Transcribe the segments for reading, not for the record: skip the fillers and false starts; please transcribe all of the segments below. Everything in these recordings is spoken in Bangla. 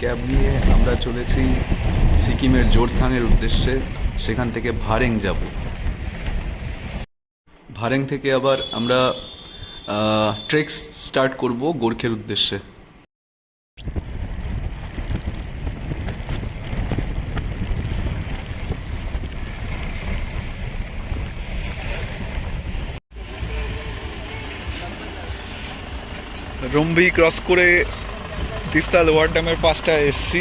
ক্যাব নিয়ে আমরা চলেছি সিকিমের জোরথাংয়ের উদ্দেশ্যে। সেখান থেকে ভারেং যাব। ভারেং থেকে আবার আমরা ট্রেক স্টার্ট করব গোর্খের উদ্দেশ্যে। রম্বি ক্রস করে তিস্তা লোয়ার ড্যামের পাশটায় এসছি।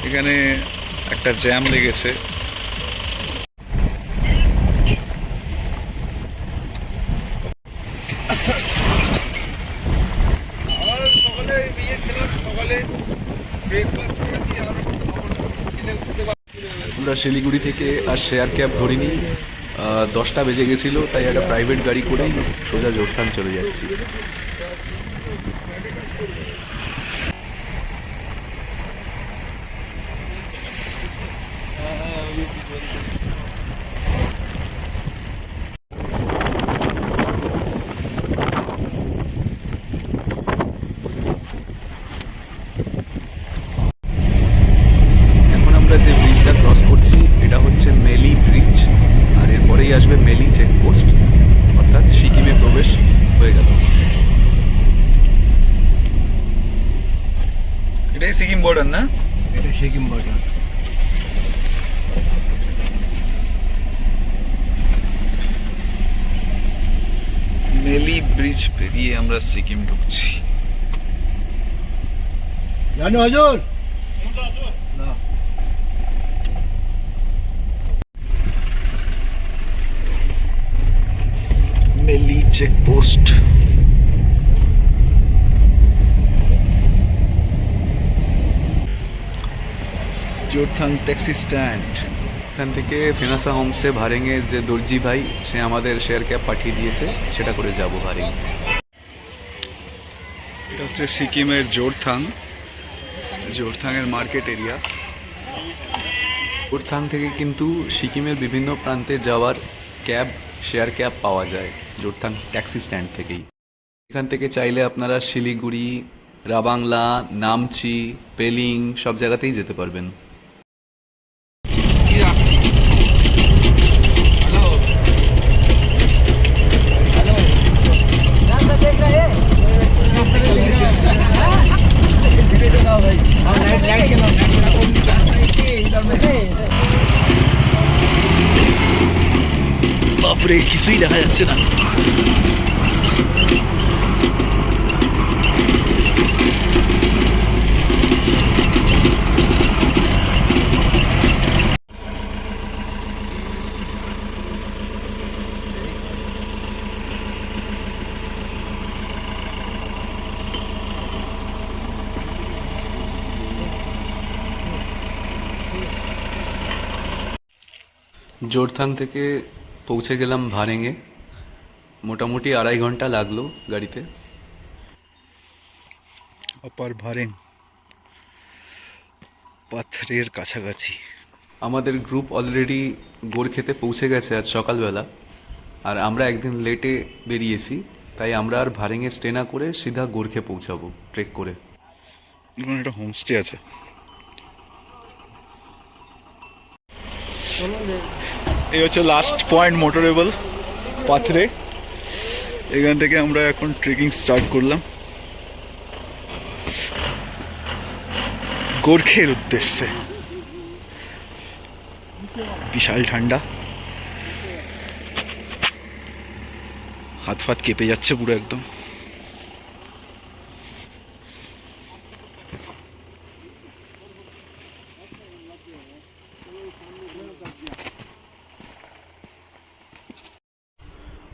এখানে একটা জ্যাম লেগেছে। আমরা শিলিগুড়ি থেকে আর শেয়ার ক্যাব ধরিনি, 10টা বেজে গেছিলো, তাই একটা প্রাইভেট গাড়ি করেই সোজা জোরথাং চলে যাচ্ছি। এখন আমরা যে ব্রিজটা ক্রস করছি এটা হচ্ছে মেলি ব্রিজ, আর এরপরেই আসবে মেলি চেকপোস্ট, অর্থাৎ সিকিমে প্রবেশ হয়ে গেল। এটাই সিকিম বর্ডার না? এটা সিকিম বর্ডার। মেলি ব্রিজ পেরিয়ে আমরা সিকিম ঢুকছি। জানো হজুর না মেলি চেকপোস্ট। Jorethang taxi stand. এখান থেকে ফেনাসা হোমস্টে ভারেংয়ের যে দর্জি ভাই, সে আমাদের শেয়ার ক্যাব পাঠিয়ে দিয়েছে, সেটা করে যাব ভারেং। এটা হচ্ছে সিকিমের জোরথাং, জোরথাংয়ের মার্কেট এরিয়া। জোরথাং থেকে কিন্তু সিকিমের বিভিন্ন প্রান্তে যাওয়ার ক্যাব, শেয়ার ক্যাব পাওয়া যায় জোরথাং ট্যাক্সি স্ট্যান্ড থেকেই। এখান থেকে চাইলে আপনারা শিলিগুড়ি, রাবাংলা, নামচি, পেলিং সব জায়গাতেই যেতে পারবেন। বাপরে, কিছুই দেখা যাচ্ছে না। জোরথাং থেকে পৌঁছে গেলাম ভারেংয়ে। মোটামুটি 2.5 ঘন্টা লাগলো গাড়িতে। আপার ভারেং পাথরের কাছাকাছি। আমাদের গ্রুপ অলরেডি গোর্খেতে পৌঁছে গেছে আজ সকালবেলা, আর আমরা একদিন লেটে বেরিয়েছি, তাই আমরা আর ভারেংয়ে স্টে না করে সিধা গোর্খে পৌঁছাবো ট্রেক করে। এখানে একটা হোমস্টে আছে। এই হচ্ছে লাস্ট পয়েন্ট মোটরেবল পাথরে। এখান থেকে আমরা এখন ট্রেকিং স্টার্ট করলাম গোর্খের উদ্দেশ্যে। বিশাল ঠান্ডা, হাত ফাত কেঁপে যাচ্ছে পুরো একদম।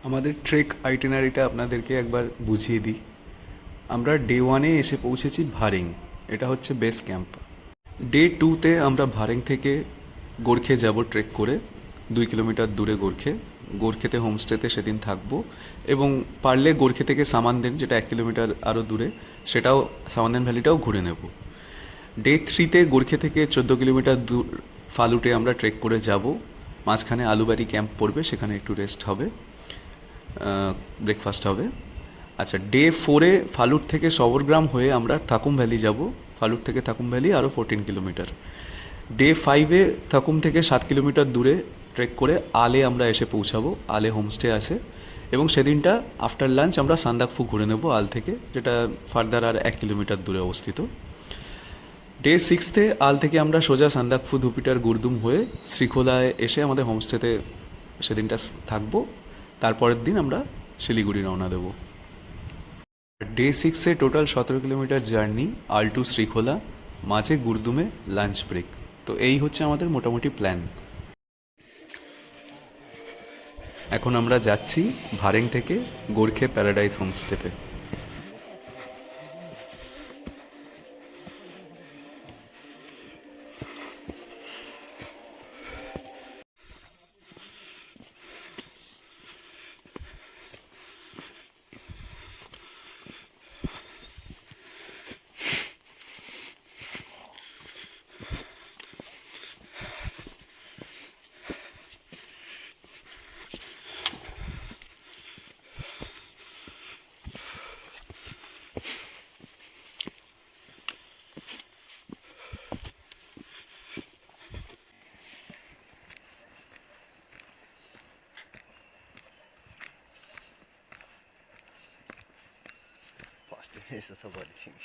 আমাদের ট্রেক আইটিনারিটা আপনাদেরকে একবার বুঝিয়ে দিই। আমরা ডে 1-এ এসে পৌঁছেছি ভারেং, এটা হচ্ছে বেস ক্যাম্প। ডে 2-তে আমরা ভারেং থেকে গোর্খে যাব ট্রেক করে, 2 কিলোমিটার দূরে গোর্খে। গোর্খেতে হোমস্টেতে সেদিন থাকবো, এবং পারলে গোর্খে থেকে সামানদেন, যেটা 1 কিলোমিটার আরও দূরে, সেটাও সামানদেন ভ্যালিটাও ঘুরে নেব। ডে 3-তে গোর্খে থেকে 14 কিলোমিটার দূর ফালুটে আমরা ট্রেক করে যাব। মাঝখানে আলুবাড়ি ক্যাম্প পড়বে, সেখানে একটু রেস্ট হবে, ব্রেকফাস্ট হবে। আচ্ছা, ডে 4-এ ফালুট থেকে সবরগ্রাম হয়ে আমরা থাকুম ভ্যালি যাব। ফালুট থেকে থাকুম ভ্যালি আরও 14 কিলোমিটার। ডে 5-এ থাকুম থেকে 7 কিলোমিটার দূরে ট্রেক করে আলে আমরা এসে পৌঁছাবো। আলে হোমস্টে আছে এবং সেদিনটা আফটার লাঞ্চ আমরা সান্দাকফু ঘুরে নেব আল থেকে, যেটা ফার্দার আর 1 কিলোমিটার দূরে অবস্থিত। ডে 6-এ আল থেকে আমরা সোজা সান্দাকফু ধুপিটার গুরদুম হয়ে শ্রীখোলায় এসে আমাদের হোমস্টেতে সেদিনটা থাকবো। তারপরের দিন আমরা শিলিগুড়ি রওনা দেবো। ডে 6-এ টোটাল 17 কিলোমিটার জার্নি আল টু শ্রীখোলা, মাঝে গুরদুমে লাঞ্চ ব্রেক। তো এই হচ্ছে আমাদের মোটামুটি প্ল্যান। এখন আমরা যাচ্ছি ভারেং থেকে গোর্খে প্যারাডাইস হোমস্টেতে। Poste essa só pode sim.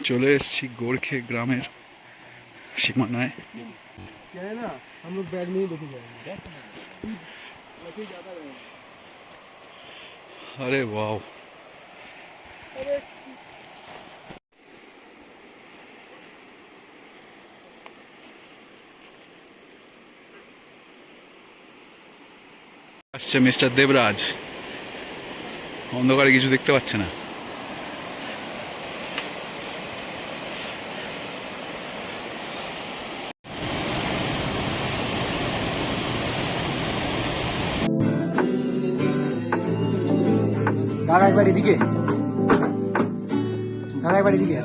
চলে এসেছি গোর্খে গ্রামের সীমানায়। क्या है ना, हम लोग बैग में ही लेके जाएंगे। আরে ওয়াও, আসছে মিস্টার দেবরাজ। অন্ধকারে কিছু দেখতে পাচ্ছে না। কাকা একবার এদিকে, কাকা একবার এদিকে।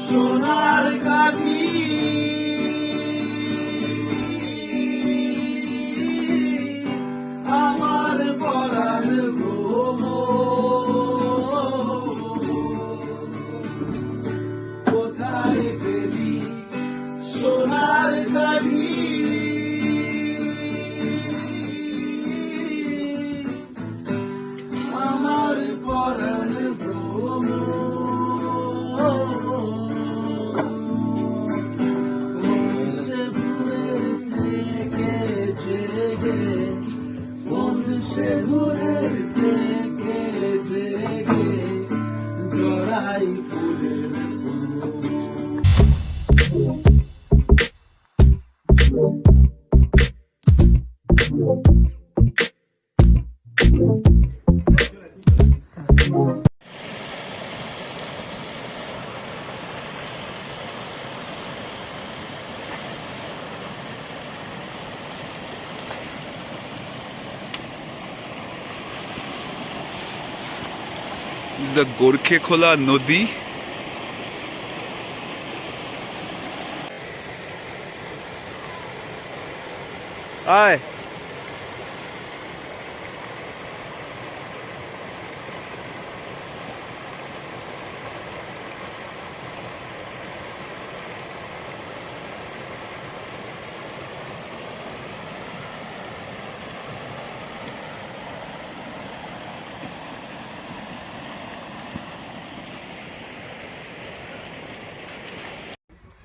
সোনার কাঠি আমার পরাণ ভ্রম কোথায় গেলি সোনার কাঠি আমার পরাণ ভ্রম সে ভোরের থেকে জেগে জড়াই ফুলের This is the গোর্খে খোলা নদী। আয়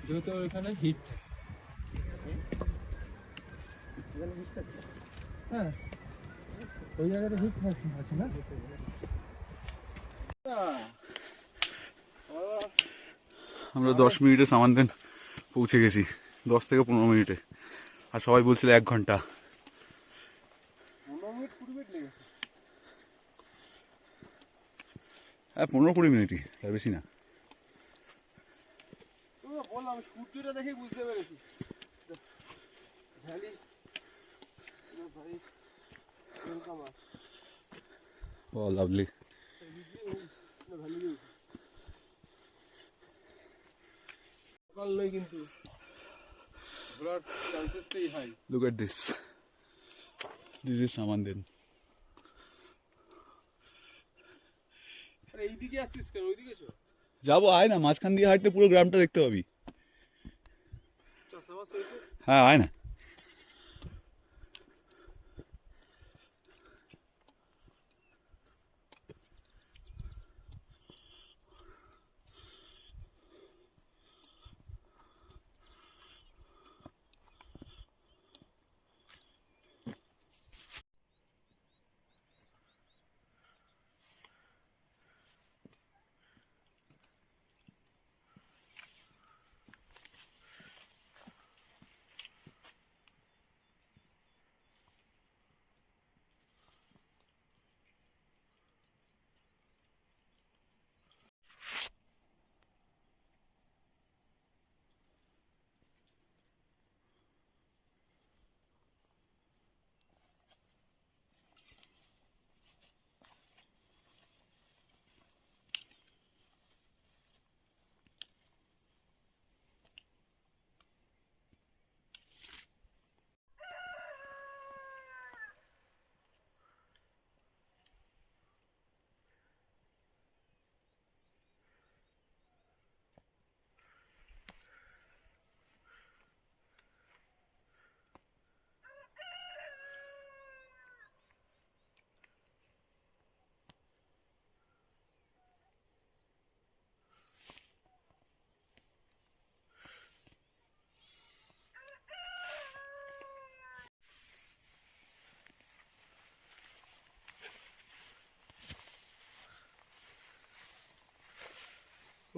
যেহেতু ওইখানে হিট, হ্যাঁ ওই জায়গাটা হিট আছে না। আমরা 10 মিনিটে সামানদেন পৌঁছে গেছি, 10 থেকে 15 মিনিটে, আর সবাই বলছিল 1 ঘন্টা। 15 মিনিট 20 মিনিট লেগেছে। হ্যাঁ 15-20 মিনিটই, তার বেশি না। বললাম সূর্যটা দেখে বুঝতে পেরেছি ভ্যালি ভাই ওয়েলকাম ও লাভলি। ভ্যালি সকাল নয় কিন্তু ঘোরার চান্সেসটাই high. Look at this, this is Samanden. আরে এইদিকে আসছিস কেন, ওইদিকে চ। যাবো, আয় না, মাঝখান দিয়ে হাঁটলে পুরো গ্রামটা দেখতে পাবি। চাষাবাস হয়েছে। হ্যাঁ আয় না।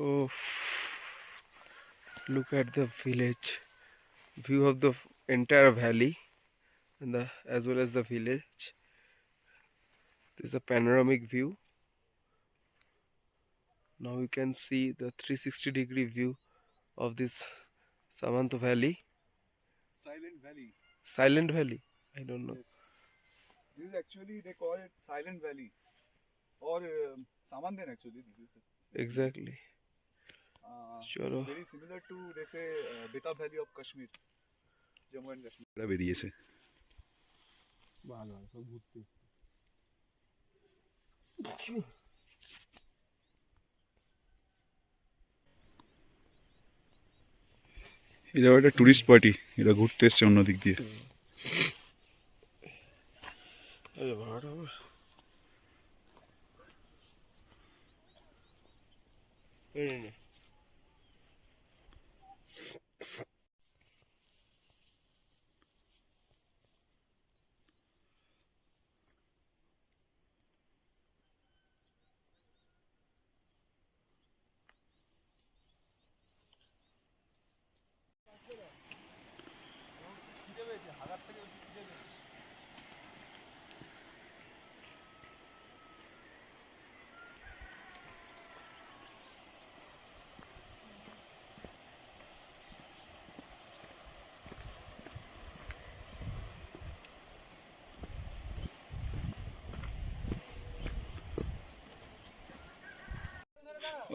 Oh, look at the village. View of the entire valley and as well as the village. This is a panoramic view. Now you can see the 360-degree view of this Samanta Valley. Silent Valley. Silent Valley. I don't know. Yes. This is actually, they call it Silent Valley or Samandan actually. This is the Exactly. Chalo. very similar to, they say, Betab Valley of Kashmir, Jammu and Kashmir. এটা বেরিয়েছে। ভালো সব ঘুরতে। এটা একটা টুরিস্ট পার্টি, এরা ঘুরতে এসছে অন্য দিক দিয়ে। আরে ভাড়া হবে। এই নে।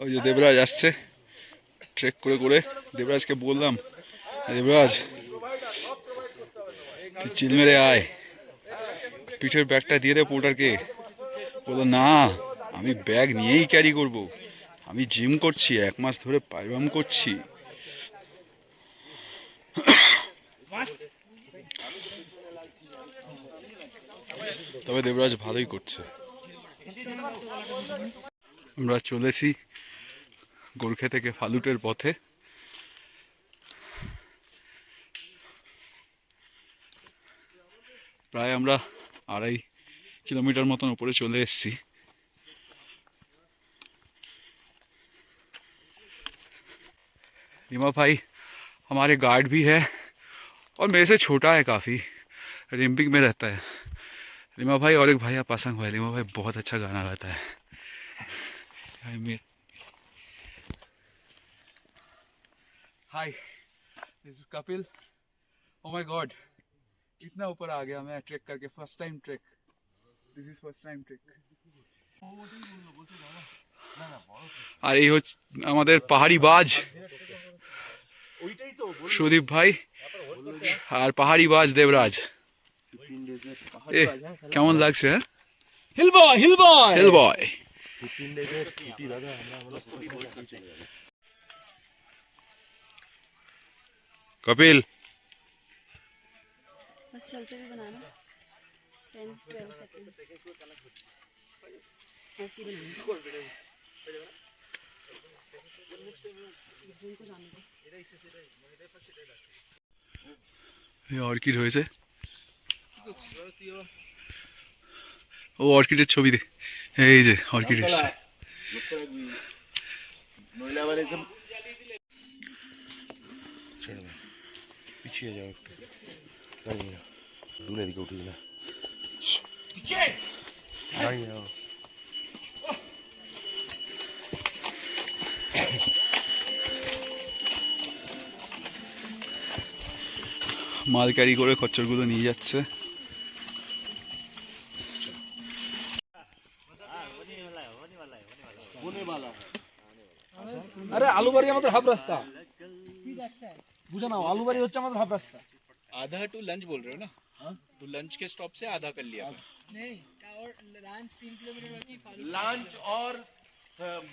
ওই যে দেবরাজ আসছে ট্রেক করে করে। দেবরাজকে বললাম, দেবরাজ তুই চিল মেরে আয়, পিঠের ব্যাগটা দিয়ে দে পোর্টারকে। বললো না, আমি ব্যাগ নিয়েই ক্যারি করব, আমি জিম করছি, 1 মাস ধরে পাইবাম করছি। তবে দেবরাজ ভালোই করছে। আমরা চলেছি গোর্খে থেকে ফালুটের পথে। প্রায় আমরা 2.5 কিলোমিটার মতন উপরে চলে এসেছি। रीमा भाई हमारे गार्ड भी है और मेरे से छोटा है काफ़ी, रिम्पिंग में रहता है। रीमा भाई और एक भाई पासंग भाई, रीमा भाई बहुत अच्छा गाना गाता है। Hi, this is Kapil. Oh my god, इतना ऊपर आ गया मैं ट्रेक करके, first time trek, this is first time trek. আর এই হচ্ছে আমাদের পাহাড়ি বাজ সুদীপ ভাই আর পাহাড়ি বাজ দেবরাজ। এ কেমন লাগছে? হিল বয় হিল বয় হেল বয়। कपिल बस चलते हुए बनाना 10-12 सेकंड ऐसे ही बनाना। अर्जुन को जाने दो। এই অর্কিড হয়েছে, ও অর্কিডের ছবি দে, এই যে অর্কিড এসছে। পিছিয়ে যাও একটু, দাঁড়িয়ে যাও, দূরে দিকে উঠিস না, দাঁড়িয়ে যাও। মাল ক্যারি করে খচ্চরগুলো নিয়ে যাচ্ছে। আরে আলুবাড়ি আমাদের হাফ রাস্তা, বুঝে নাও, আলুবাড়ি হচ্ছে আমাদের হাফ রাস্তা। आधा टू लंच बोल रहे हो ना? तो लंच के स्टॉप से आधा कर लिया नहीं, और लंच 3 किलोमीटर बाकी फालू লাঞ্চ और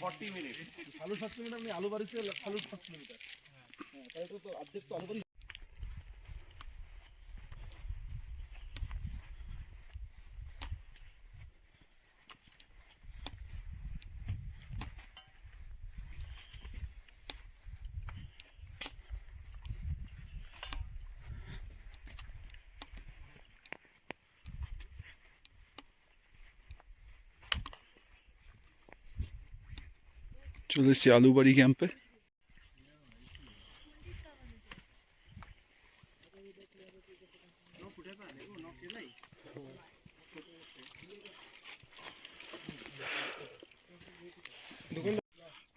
40 মিনিট। फालू 7 किलोमीटर नहीं, आलूबाड़ी से फालू 7 किलोमीटर। हाँ, তাহলে তো অর্ধেক তো আলুবাড়ি। চলে এসছি আলুবাড়ি ক্যাম্পে।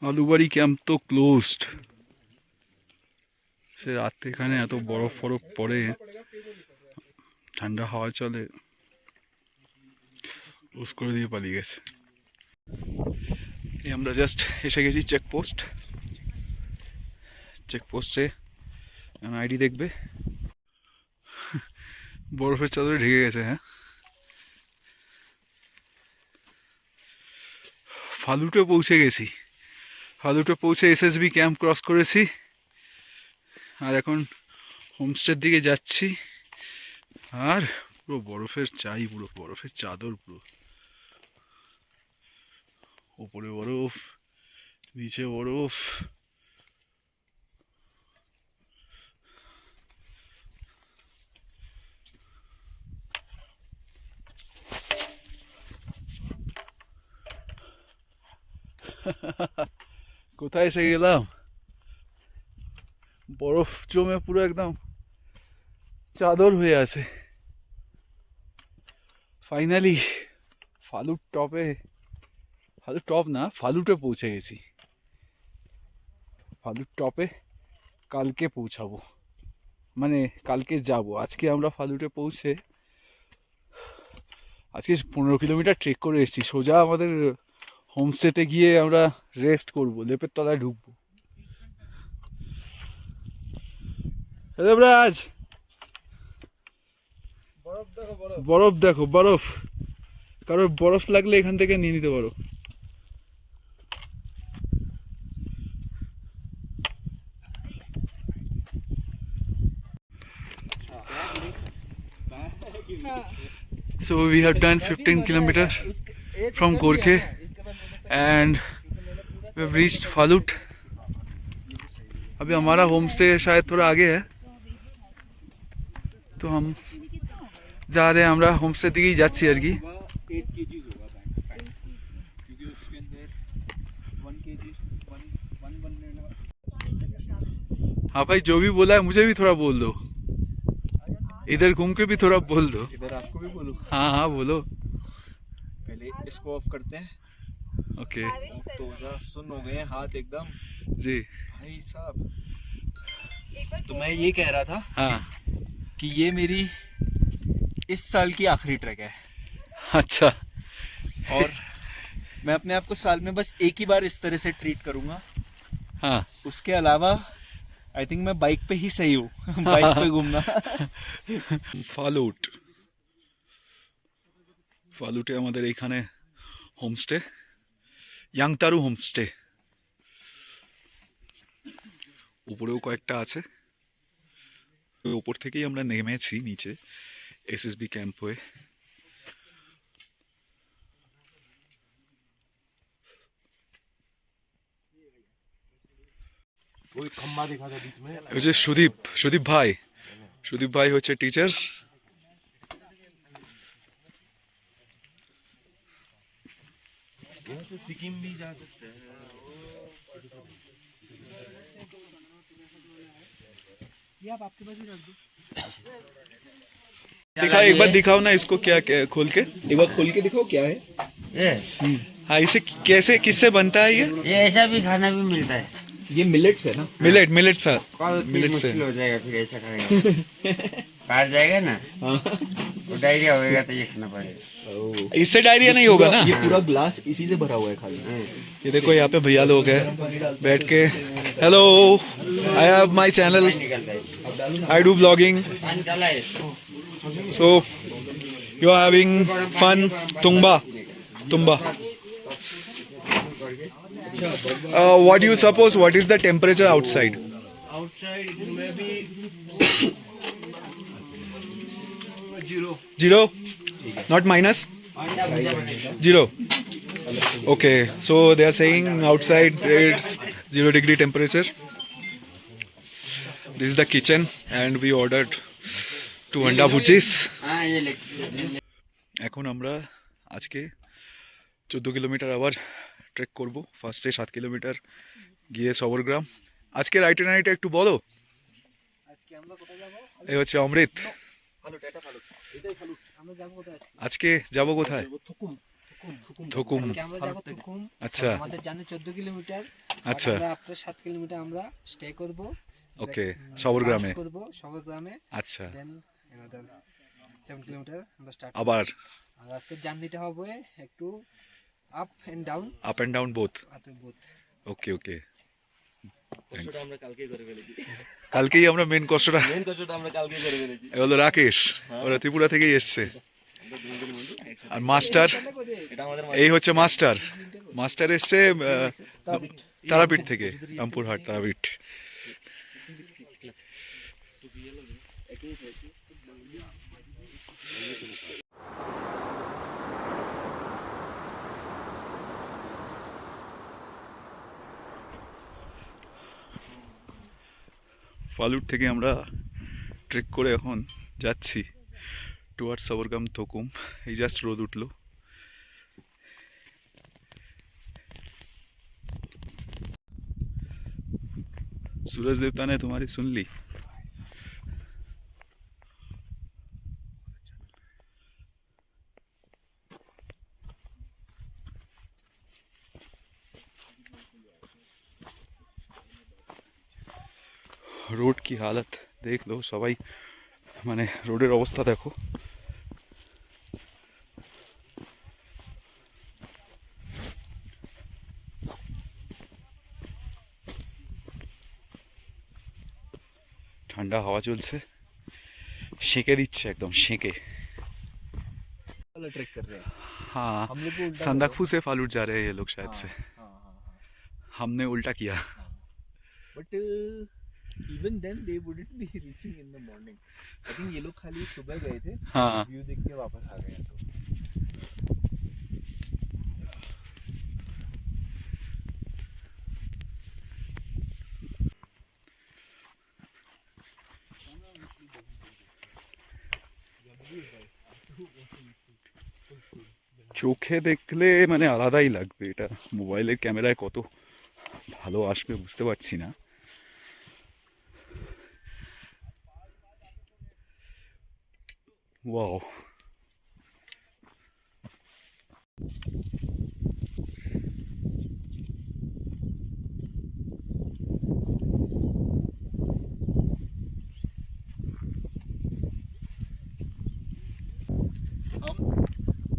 আলুবাড়ি ক্যাম্প তো ক্লোজড, সে রাত্রে এখানে এত বরফ ফরফ পড়ে, ঠান্ডা হাওয়া চলে, ক্লোজ করে দিয়ে পালিয়ে গেছে। এই আমরা জাস্ট এসে গেছি চেকপোস্ট, চেকপোস্টে আইডি দেখবে, বরফের চাদরে ঢেকে গেছে। হ্যাঁ, ফালুটে পৌঁছে গেছি, ফালুটে পৌঁছে এসএসবি ক্যাম্প ক্রস করেছি, আর এখন হোমস্টের দিকে যাচ্ছি। আর পুরো বরফের চাই, পুরো বরফের চাদর, পুরো ওপরে বরফ, নিচে বরফ। কোথায় এসে গেলাম, বরফ জমে পুরো একদম চাদর হয়ে আছে। ফাইনালি ফালুর টপে, ফালুর টপ না, ফালুটে পৌঁছে গেছি। ফালুর টপে কালকে পৌঁছাবো, মানে কালকে যাব। আজকে আমরা ফালুটে পৌঁছে আজকে 15 কিলোমিটার ট্রেক করে এসেছি। সোজা আমাদের হোমস্টেতে গিয়ে আমরা রেস্ট করব, লেপের তলায় ঢুকবো। দেবরাজ, বরফ দেখো, বরফ। বরফ দেখো, বরফ। কারোর বরফ লাগলে এখান থেকে নিয়ে নিতে পারো। So we have done 15 kilometers from Gorkhe and we have reached Falut. अभी हमारा होम स्टे शायद थोड़ा आगे है, तो हम जा रहे हैं, আমরা হোম স্টে দিকেই যাচ্ছি আর কি। 8 kgs होगा बैकपैक, क्योंकि उसके अंदर 1 kg 1 1 हाँ भाई, जो भी बोला है मुझे भी थोड़ा बोल दो, इधर घूम के भी थोड़ा बोल दो। इधर आपको भी बोलूं? हाँ हाँ बोलो। पहले इसको ऑफ करते हैं। ओके तो जरा सुन हो गए हैं हाथ एकदम जी। भाई साहब। तो मैं ये कह रहा था हाँ कि ये मेरी इस साल की आखिरी ट्रैक है, अच्छा। और मैं अपने आप को साल में बस एक ही बार इस तरह से ट्रीट करूंगा। हाँ उसके अलावा आई थिंक मैं बाइक पे ही सही हूँ बाइक पे घूमना। ফালুট, ফালুটে আমাদের এইখানে হোমস্টে, ইয়াংতারু হোমস্টে। উপরেও কয়েকটা আছে। ওই ওপর থেকেই আমরা নেমেছি নিচে এসএসবি ক্যাম্প হয়ে। ওই খম্বা দেখা যায় बीच में ওই যে সুদীপ ভাই হচ্ছে টিচার। यहाँ से सिक्किम भी जा सकते हैं। दिखाओ एक बार, दिखाओ ना इसको, क्या क्या खोल के एक बार खोल के दिखाओ क्या है। ये हाँ, इसे कैसे किससे बनता है ये ऐसा भी खाना भी मिलता है। ये मिलेट्स है ना? मिलेट सर, कल फिर मिलेट से। मुश्किल हो जाएगा फिर ऐसा खाएगा काट जाएगा ना, तो डायरिया होएगा तो ये खाना पड़ेगा। इससे डायरिया नहीं होगा ना? ये पूरा ग्लास इसी से भरा हुआ है खाली। ये देखो यहाँ पे भैया लोग हैं बैठ के। Hello, I have my channel, निकलता है आई डू ब्लॉगिंग, पानी डाला है so you are having fun. Tumba what do you suppose, what is the temperature outside? Outside में भी Zero? Not minus? Zero. Okay, so they are saying outside it's 0 degree temperature. This is the kitchen and we ordered 2 anda bhujis. हाँ ये ले এখন আমরা আজকে 14 কিলোমিটার আবার ট্রেক করব। ফার্স্টে 7 কিলোমিটার গিয়ে সবরগ্রাম। আজকের আইটিনারিটা একটু বলো। এই হচ্ছে অমৃত। আজকে যাব কোথায়? থুকুম। আচ্ছা আমাদের জানে 14 কিলোমিটার, আচ্ছা আপনার 7 কিলোমিটার আমরা স্টে করব। ওকে, সবরগ্রামে করব সবরগ্রামে, আচ্ছা। দেন another 7 কিলোমিটার আমরা স্টার্ট। আবার আর আজকে জার্নিটা হবে একটু up and down, up and down both. Both. Okay okay, কষ্টটা আমরা কালকেই করে ফেলেছি। কালকেই আমরা মেন কষ্টটা। আমরা কালকেই করে ফেলেছি। এ হলো রাকেশ, ওরা ত্রিপুরা থেকেই এসছে। আর মাস্টার, এটা আমাদের এই হচ্ছে মাস্টার এসছে তারাপীঠ থেকে, রামপুরহাট তারাপীঠ। ফালুট থেকে আমরা ট্রেক করে এখন যাচ্ছি টুয়ার্ড সবরগাম থকুম। এই জাস্ট রোদ উঠলো। सूरज देवता ने तुम्हारी सुन ली। रोड की हालत देख लो सबाई, माने रोडের অবস্থা দেখো। ঠান্ডা হাওয়া চলছে, সেঁকে দিচ্ছে একদম সেঁকে। वाला ट्रैक कर रहे हैं हाँ, हम लोग को उल्टा संदकफू से फालूट जा रहे हैं ये लोग शायद से। हाँ। हमने उल्टा किया। But even then they wouldn't be reaching in the morning. I think ये लोग खाली सुबह गए थे, हाँ व्यू देख के वापस आ गए हैं। तो চোখে দেখলে মানে আলাদাই লাগবে, এটা মোবাইলের ক্যামেরায় কত ভালো আসবে বুঝতে পারছি না। ওয়াও,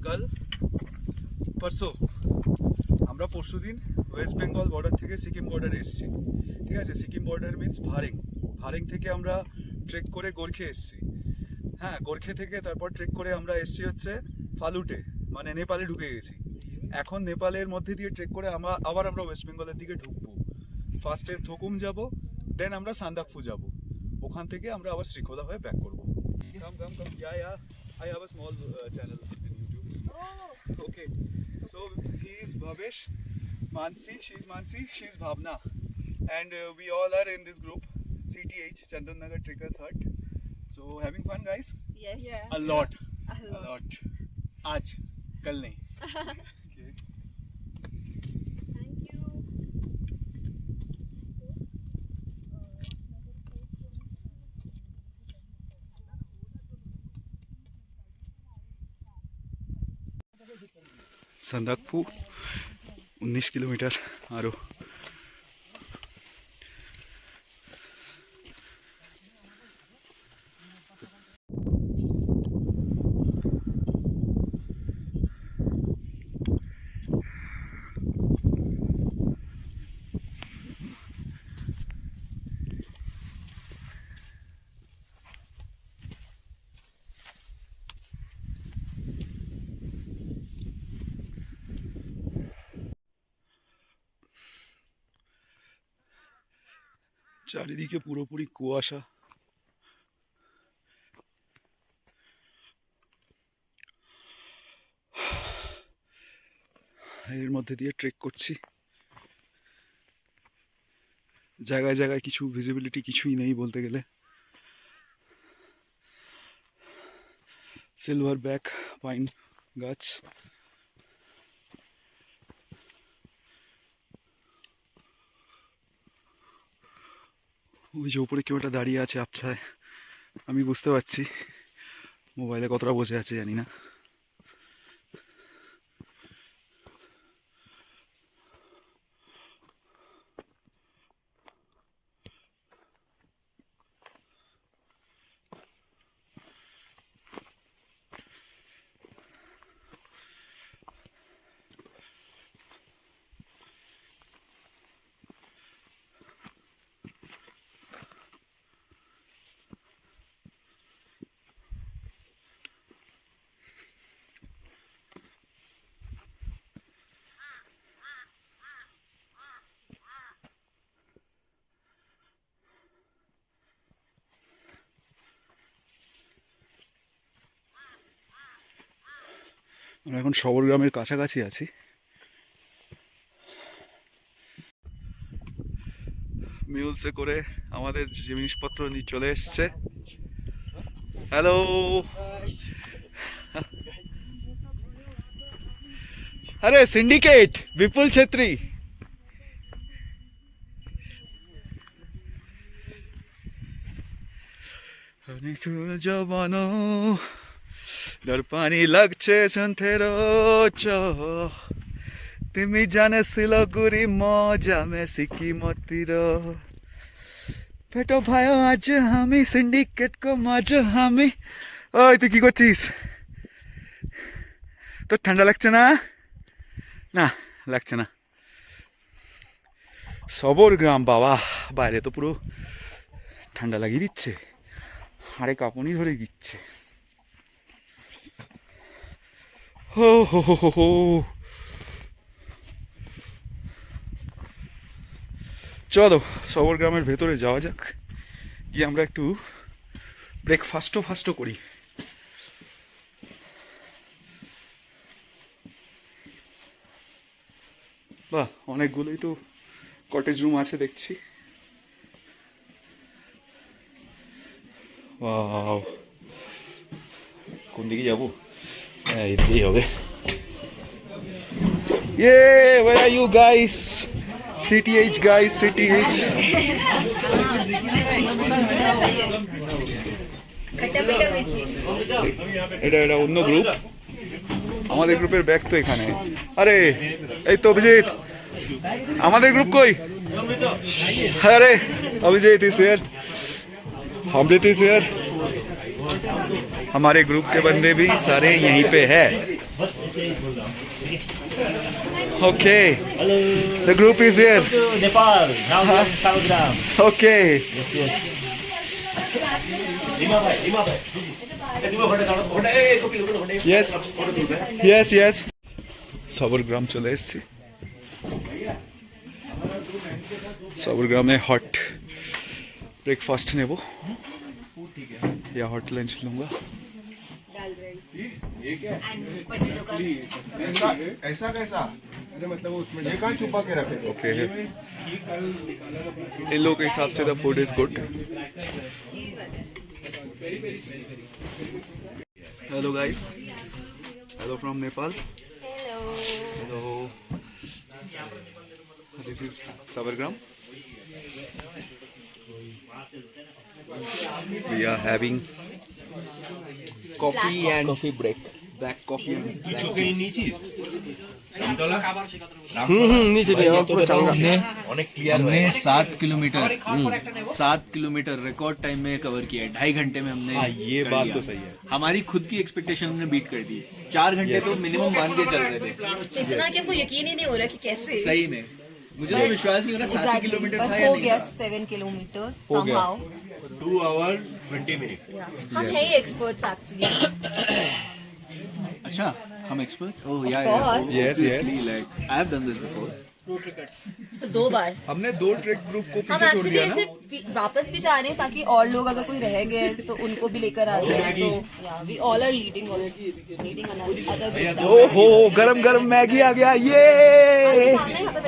কাল পরশু আমরা পরশুদিন ওয়েস্ট বেঙ্গল বর্ডার থেকে সিকিম বর্ডারে এসেছি। ঠিক আছে, সিকিম বর্ডার মিন্স ভারেং। ভারেং থেকে আমরা ট্রেক করে গোর্খে এসেছি। হ্যাঁ, গোর্খে থেকে তারপর ট্রেক করে আমরা এসেছি হচ্ছে ফালুটে, মানে নেপালে ঢুকে গেছি। এখন নেপালের মধ্যে দিয়ে ট্রেক করে আবার আমরা ওয়েস্ট বেঙ্গলের দিকে ঢুকবো। ফার্স্টে থকুম যাব, দেন আমরা সান্দাকফু যাব। ওখান থেকে আমরা আবার শ্রীখোলা হয়ে ব্যাক করবো। কাম ইয়া I have a small channel in YouTube. Okay, so he is Bhavesh, Mansi, she's Bhavna, and we all are in this group, CTH, Chandranagar Trekkers Hut. So having fun, guys? Yes. A lot. A lot. Aaj, kal nahi. Okay. Thank you. Sandakphu 19 kilometre আরো। চারিদিকে পুরোপুরি কুয়াশা। এর মধ্যে দিয়ে ট্রেক করছি। জায়গায় জায়গায় কিছু ভিজিবিলিটি কিছুই নেই বলতে গেলে। সিলভার ব্যাক পাইন গাছ। ওই যে উপরে কেউ একটা দাঁড়িয়ে আছে আবছায়, আমি বুঝতে পারছি। মোবাইলে কতটা বসে আছে জানি না। আমরা এখন সবর গ্রামের কাছাকাছি আছি। মিউলসে করে আমাদের জিনিসপত্র নিয়ে চলে এসছে। হ্যালো, আরে সিন্ডিকেট বিপুল ছেত্রী। জবানো দর্পানি লাগছে সন্থের তুমি জানে শিলগুড়ি মজা মে সিকিমতির পেটো ভাই আজ আমি সিন্ডিকেট কো মাঝ আমি। ওই তুই কি করছিস? তোর ঠান্ডা লাগছে না? না লাগছে না। সবর গ্রাম বাবা, বাইরে তো পুরো ঠান্ডা লাগিয়ে দিচ্ছে, হাড়ে কাঁপুনি ধরে দিচ্ছে। হো হো হো হো হো। চলো সবর গ্রামের ভেতরে যাওয়া যাক, গিয়ে আমরা একটু ব্রেকফাস্টও করি। বাহ, অনেকগুলোই তো কটেজ রুম আছে দেখছি। ওয়াও, কোন দিকে যাবো? এদিকেই হবে। Where are you guys? CTH guys, CTH. এটা এটা অন্য গ্রুপ, আমাদের গ্রুপের ব্যাগ তো এখানে। আরে এই তো অভিজিৎ, আমাদের গ্রুপ কই? अरे Abhijit is here, Amrit is here, हमारे ग्रुप के बंदे भी सारे यहीं पे है। Okay the group is here, Nepal now we are साउथग्राम okay yes yes yes Sabargram চলে এসেছি। साबरग्राम हॉट ब्रेकफास्ट नेब या हॉट लंच लूँगा। ऐसा कैसा? अरे मतलब उसमें ये कहाँ छुपा के रखे? ओके इन लोगों के हिसाब से the food is good. Hello guys, hello from Nepal. Hello, this is Sabargram. We are having coffee and coffee break. Black coffee and black tea. नीचे नहीं और पूरा चंगा हमने 7 किलोमीटर रिकॉर्ड टाइम में कवर किया है। 2.5 घंटे में हमने ये कर बात लिया। तो सही है। हमारी खुद की एक्सपेक्टेशन हमने बीट कर दी। 4 घंटे तो मिनिमम मान के चल रहे थे। इतना कि हमको यकीन ही नहीं हो रहा कि कैसे सही में मुझे तो विश्वास नहीं हो रहा 7 किलोमीटर था या हो नहीं गया। था। 7 किलोमीटर हो गया। somehow 2 hour 20 minute. हम है ही एक्सपर्ट्स एक्चुअली। अच्छा हम एक्सपर्ट्स? ओह या course. Yes, yes. Like I have done this before. तो 2 बार हमने 2 ट्रैक ग्रुप को हम पीछे छोड़ एक्चुअली दिया ना। इसे वापस भी जा रहे हैं ताकि और लोग अगर कोई रह गए तो उनको भी लेकर आ जाए। So yeah we all are leading other groups. ओहो गरम गरम मैगी आ गया ये। सामने यहाँ पे